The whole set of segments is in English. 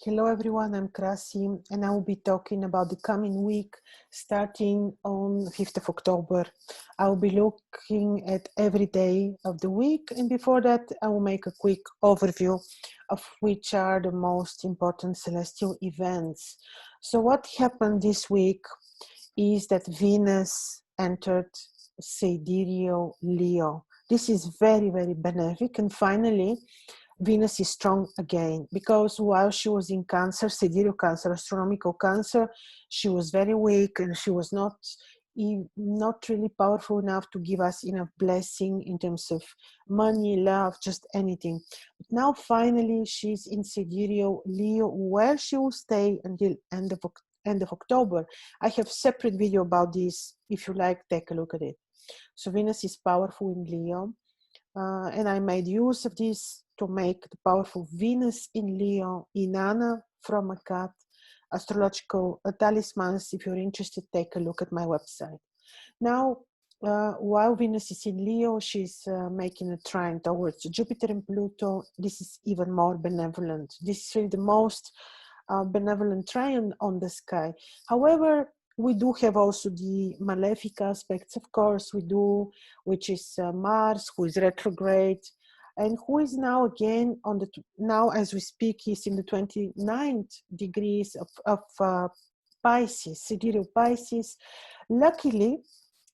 Hello everyone, I'm Krasi and I will be talking about the coming week starting on 5th of October. I will be looking at every day of the week, and before that I will make a quick overview of which are the most important celestial events. So what happened this week is that Venus entered sidereal Leo. This is very, very benefic, and finally Venus is strong again, because while she was in Cancer, sidereal Cancer, astronomical Cancer, she was very weak and she was not really powerful enough to give us enough blessing in terms of money, love, just anything. But now finally she's in sidereal Leo, where she will stay until end of October. I have separate video about this. If you like, take a look at it. So Venus is powerful in Leo. And I made use of this to make the powerful Venus in Leo, Inanna from a cat, astrological talismans. If you're interested, take a look at my website. Now, while Venus is in Leo, she's making a trine towards Jupiter and Pluto. This is even more benevolent. This is really the most benevolent trine on the sky. However, we do have also the malefic aspects, of course, we do, which is Mars, who is retrograde, and who is now again on the, now as we speak, he's in the 29th degrees of Pisces, sidereal Pisces. Luckily,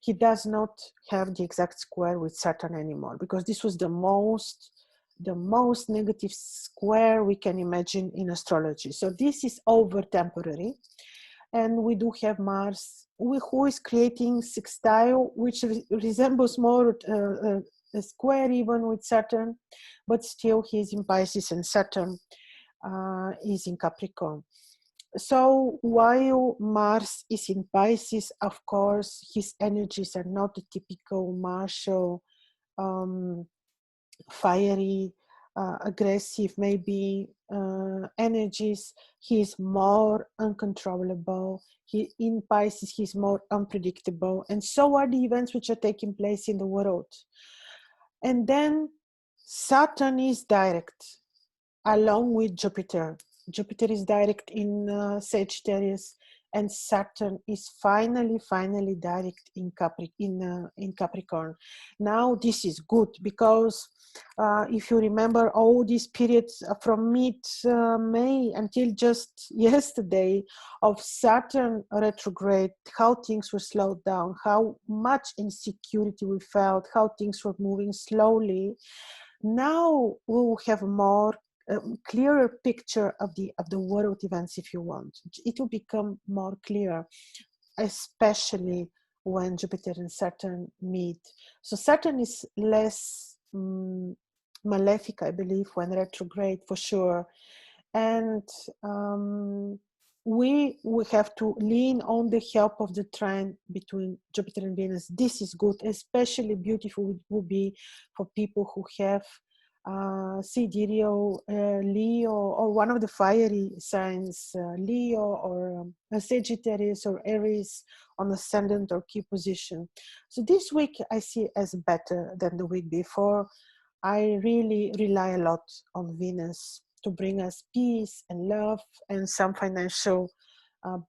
he does not have the exact square with Saturn anymore, because this was the most negative square we can imagine in astrology. So this is over temporary. And we do have Mars, who is creating sextile, which resembles more a square even with Saturn, but still he's in Pisces and Saturn is in Capricorn. So while Mars is in Pisces, of course, his energies are not the typical martial, fiery, aggressive, maybe energies. He is more uncontrollable. In Pisces, he's more unpredictable, and so are the events which are taking place in the world. And then Saturn is direct, along with Jupiter. Jupiter is direct in Sagittarius, and Saturn is finally direct in Capricorn. Now this is good, because if you remember all these periods from mid-May until just yesterday of Saturn retrograde, how things were slowed down, how much insecurity we felt, how things were moving slowly. Now we will have a more clearer picture of the world events, if you want. It will become more clear, especially when Jupiter and Saturn meet. So Saturn is less malefic, I believe, when retrograde, for sure. And we have to lean on the help of the trine between Jupiter and Venus. This is good. Especially beautiful it will be for people who have sidereal Leo, or one of the fiery signs, Leo or Sagittarius or Aries on ascendant or key position. So this week I see as better than the week before. I really rely a lot on Venus to bring us peace and love and some financial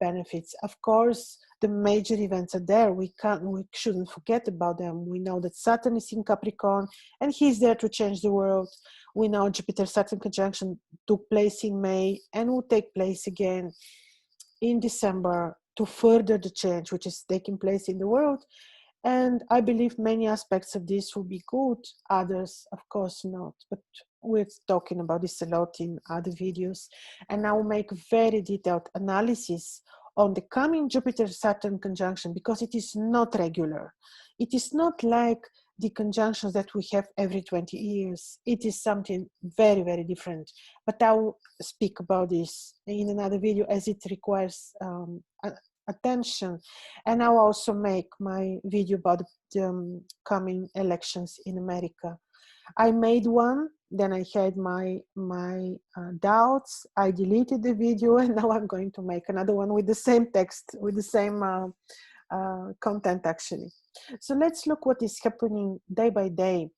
benefits. Of course, the major events are there. We shouldn't forget about them. We know that Saturn is in Capricorn and he's there to change the world. We know Jupiter-Saturn conjunction took place in May and will take place again in December to further the change which is taking place in the world. And I believe many aspects of this will be good, others, of course, not. But we're talking about this a lot in other videos. And I will make very detailed analysis on the coming Jupiter-Saturn conjunction, because it is not regular. It is not like the conjunctions that we have every 20 years. It is something very, very different. But I will speak about this in another video, as it requires attention. And I'll also make my video about the coming elections in America. I made one, then I had my doubts. I deleted the video, and now I'm going to make another one with the same text, with the same content actually. So let's look what is happening day by day.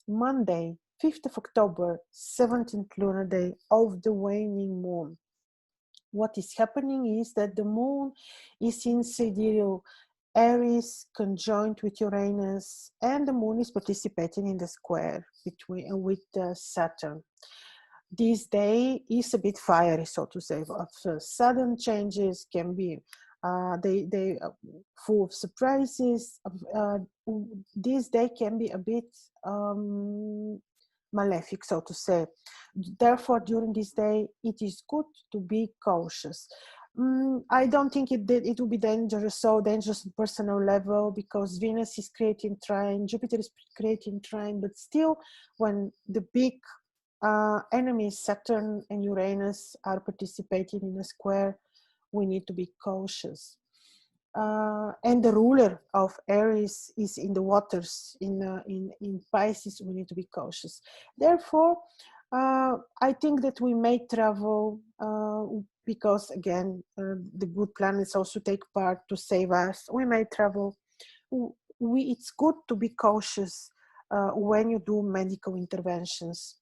Monday, 5th of October, 17th lunar day of the waning moon. what is happening is that the moon is in sidereal Aries conjoined with Uranus, and the moon is participating in the square between with Saturn. This day is a bit fiery, so to say. Of sudden changes can be they full of surprises. This day can be a bit malefic, so to say. Therefore, during this day, it is good to be cautious. I don't think it will be dangerous, so dangerous on personal level, because Venus is creating trine, Jupiter is creating trine, but still, when the big enemies, Saturn and Uranus, are participating in a square, we need to be cautious. And the ruler of Aries is in the waters, in Pisces, we need to be cautious. Therefore, I think that we may travel because, again, the good planets also take part to save us. We may travel. It's good to be cautious when you do medical interventions.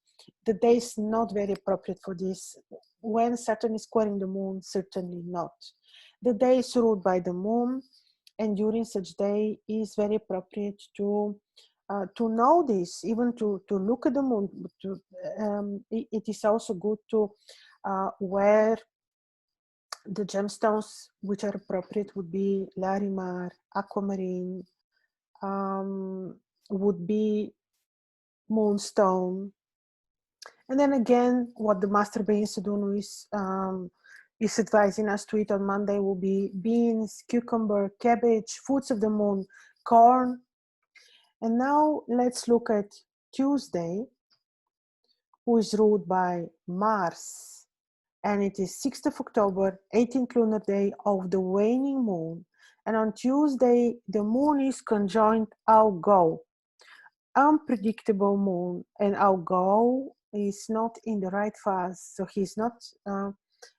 The day is not very appropriate for this. When Saturn is squaring the moon, certainly not. The day is ruled by the moon, and during such day is very appropriate to know this, even to look at the moon. It is also good to wear the gemstones which are appropriate. Would be Larimar, Aquamarine, would be Moonstone. And then again, what the Master Bein Sedunu is advising us to eat on Monday will be beans, cucumber, cabbage, foods of the moon, corn. And now let's look at Tuesday, who is ruled by Mars. And it is 6th of October, 18th lunar day of the waning moon. And on Tuesday, the moon is conjoined Algol, unpredictable moon, and Algol is not in the right phase, so he's not.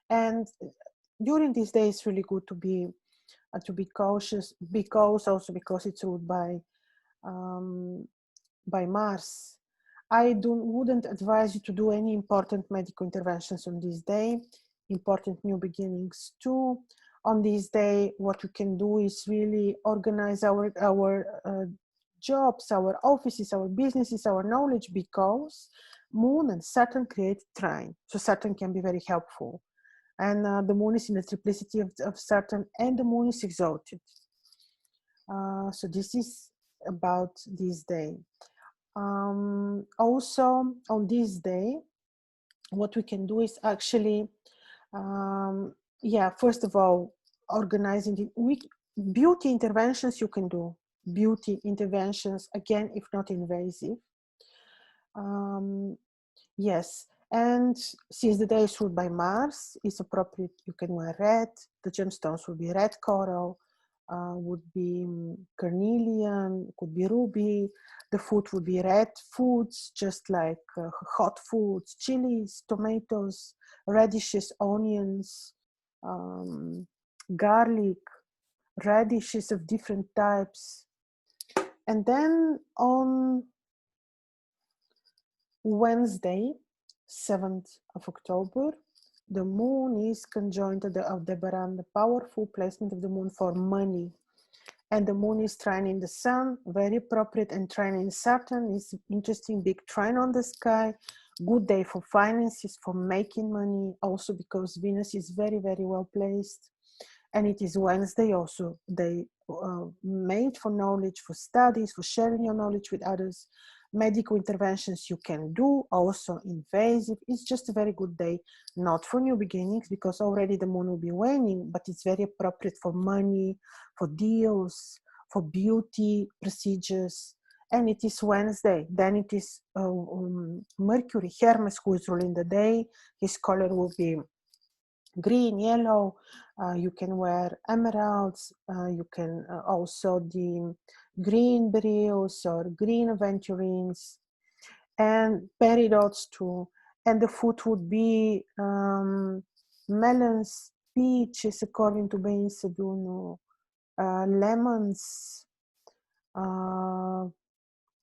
And during these days, it's really good to be cautious, because it's ruled by Mars. I wouldn't advise you to do any important medical interventions on this day. Important new beginnings too. On this day, what we can do is really organize our jobs, our offices, our businesses, our knowledge, because Moon and Saturn create trine. So Saturn can be very helpful. And the Moon is in the triplicity of Saturn, and the Moon is exalted. So this is about this day. Also on this day, what we can do is actually, first of all, organizing the week. Beauty interventions you can do. Beauty interventions, again, if not invasive. Yes, and since the day is ruled by Mars, it's appropriate, you can wear red. The gemstones would be red coral, would be carnelian, could be ruby. The food would be red foods, just like hot foods, chilies, tomatoes, radishes, onions, garlic, radishes of different types. And then on Wednesday, 7th of October, the moon is conjoined to the Aldebaran, the powerful placement of the moon for money. And the moon is trining the sun, very appropriate, and trining Saturn is interesting, big trine on the sky. Good day for finances, for making money, also because Venus is very, very well placed. And it is Wednesday also, they made for knowledge, for studies, for sharing your knowledge with others. Medical interventions you can do, also invasive. It's just a very good day, not for new beginnings, because already the moon will be waning, but it's very appropriate for money, for deals, for beauty procedures. And it is Wednesday. Then it is Mercury, Hermes, who is ruling the day. His color will be green, yellow. You can wear emeralds. You can also the green beryls or green aventurines, and peridots too. And the food would be melons, peaches, according to Bein Seduno, lemons,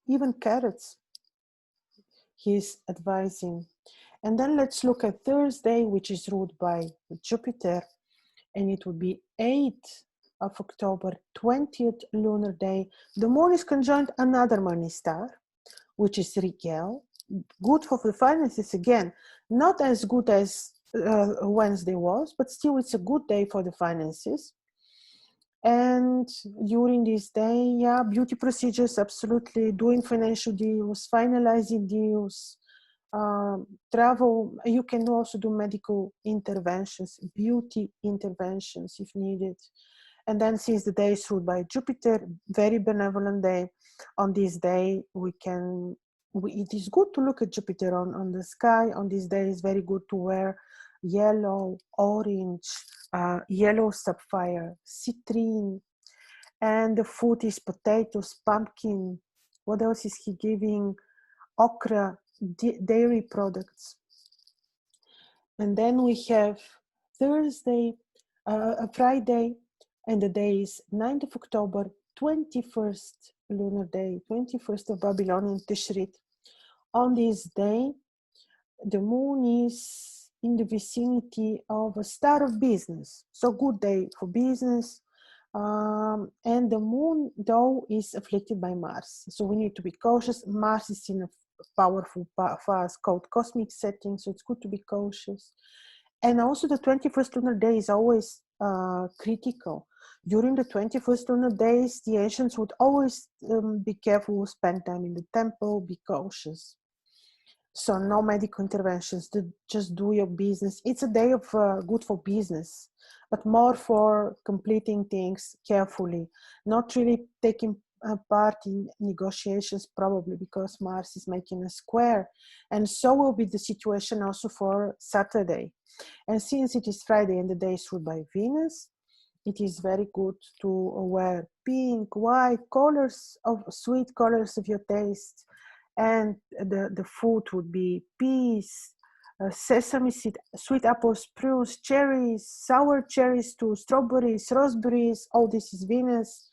even carrots. He's advising. And then let's look at Thursday, which is ruled by Jupiter, and it would be 8th of October, 20th lunar day. The moon is conjunct another money star, which is Rigel. Good for the finances again, not as good as Wednesday was, but still it's a good day for the finances. And during this day, yeah, beauty procedures, absolutely, doing financial deals, finalizing deals, travel. You can also do medical interventions, beauty interventions if needed. And then since the day is ruled by Jupiter, very benevolent day, on this day it is good to look at Jupiter on the sky. On this day it's very good to wear yellow, orange, yellow sapphire, citrine, and the food is potatoes, pumpkin. What else is he giving? Okra, dairy products. And then we have Thursday, Friday, and the day is 9th of October, 21st lunar day, 21st of Babylonian Tishrit. On this day, the moon is in the vicinity of a star of business. So good day for business. And the moon, though, is afflicted by Mars. So we need to be cautious. Mars is in a powerful fast called cosmic setting, so it's good to be cautious. And also the 21st lunar day is always critical. During the 21st lunar days, the ancients would always be careful, spend time in the temple, be cautious. So no medical interventions, just do your business. It's a day of good for business, but more for completing things carefully, not really taking part in negotiations, probably because Mars is making a square. And so will be the situation also for Saturday. And since it is Friday and the day is ruled by Venus, it is very good to wear pink, white colors, of sweet colors of your taste. And the food would be peas, sesame seed, sweet apples, prunes, cherries, sour cherries too, strawberries, raspberries. All this is Venus.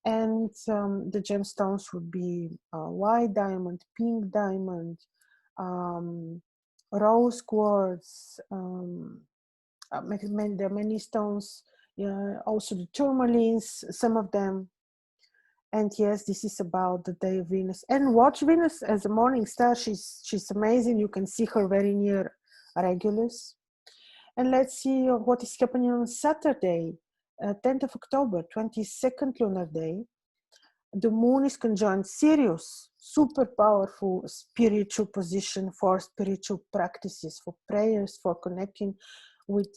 And the gemstones would be white diamond, pink diamond, rose quartz. There are many stones. Also the tourmalines, some of them. And yes, this is about the day of Venus. And watch Venus as a morning star. She's amazing. You can see her very near Regulus. And let's see what is happening on Saturday, 10th of October, 22nd lunar day. The moon is conjunct Sirius, super powerful spiritual position for spiritual practices, for prayers, for connecting with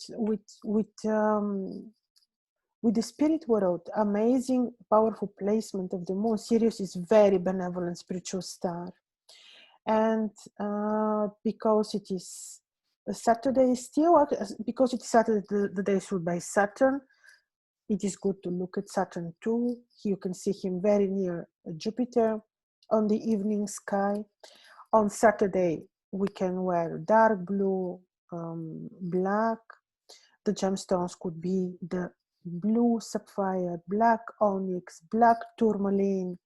the spirit world. Amazing, powerful placement of the moon. Sirius is very benevolent spiritual star. And because it is Saturday still, because it is Saturday, the day is ruled by Saturn, it is good to look at Saturn too. You can see him very near Jupiter on the evening sky. On Saturday, we can wear dark blue, black. The gemstones could be the blue sapphire, black onyx, black tourmaline,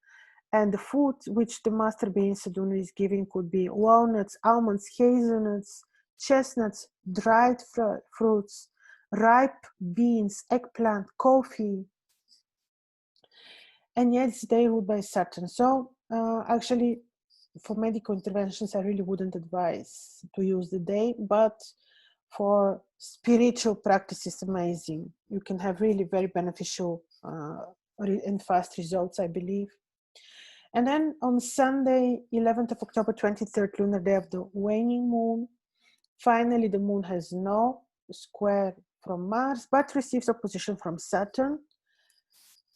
and the food which the master being Sadhguru is giving could be walnuts, almonds, hazelnuts, chestnuts, dried fruits, ripe beans, eggplant, coffee. And yet it's day ruled by Saturn. So actually, for medical interventions, I really wouldn't advise to use the day, but for spiritual practice, it's amazing. You can have really very beneficial and fast results, I believe. And then on Sunday, 11th of October, 23rd lunar day of the waning moon, finally the moon has no square from Mars, but receives opposition from Saturn.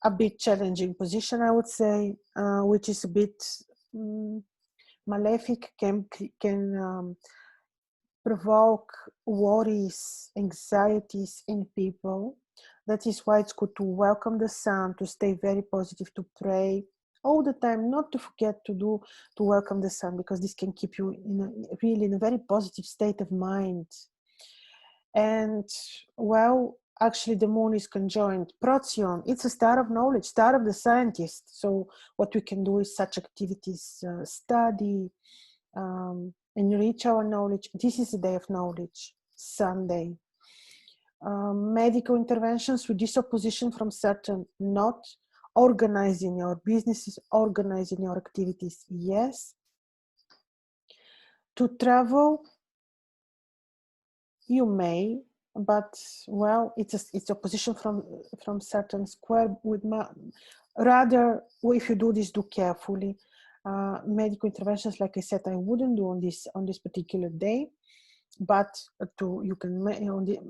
A bit challenging position, I would say, which is a bit malefic, can provoke worries, anxieties in people. That is why it's good to welcome the sun, to stay very positive, to pray all the time, not to forget to welcome the sun, because this can keep you in a very positive state of mind. And well, actually the moon is conjoined Procyon. It's a star of knowledge, star of the scientist. So what we can do is such activities, study, enrich our knowledge. This is the day of knowledge, Sunday. Medical interventions with this opposition from Saturn, not organizing your businesses, organizing your activities, yes. To travel, you may, but well, it's opposition from Saturn square with rather, if you do this, do carefully. Medical interventions, like I said, I wouldn't do on this particular day, but you can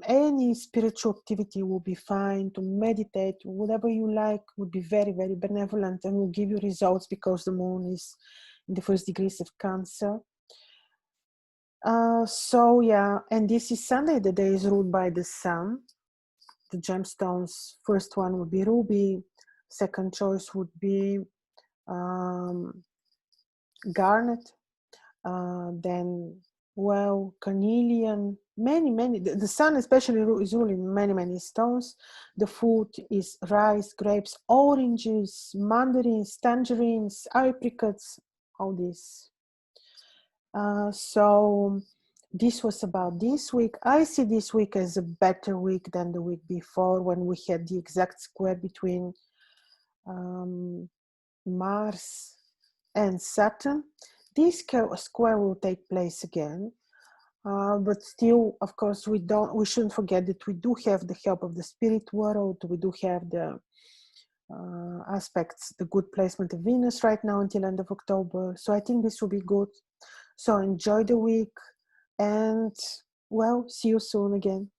any spiritual activity will be fine. To meditate, whatever you like, would be very, very benevolent and will give you results, because the moon is in the first degrees of Cancer. So yeah, and this is Sunday. The day is ruled by the sun. The gemstones, first one would be ruby, second choice would be garnet, then well, carnelian, many. The sun especially is ruling many stones. The food is rice, grapes, oranges, mandarins, tangerines, apricots, all this. So this was about this week. I see this week as a better week than the week before, when we had the exact square between Mars and Saturn. This square will take place again, but still, of course, we shouldn't forget that we do have the help of the spirit world. We do have the aspects, the good placement of Venus right now until end of October. So I think this will be good. So enjoy the week, and well, see you soon again.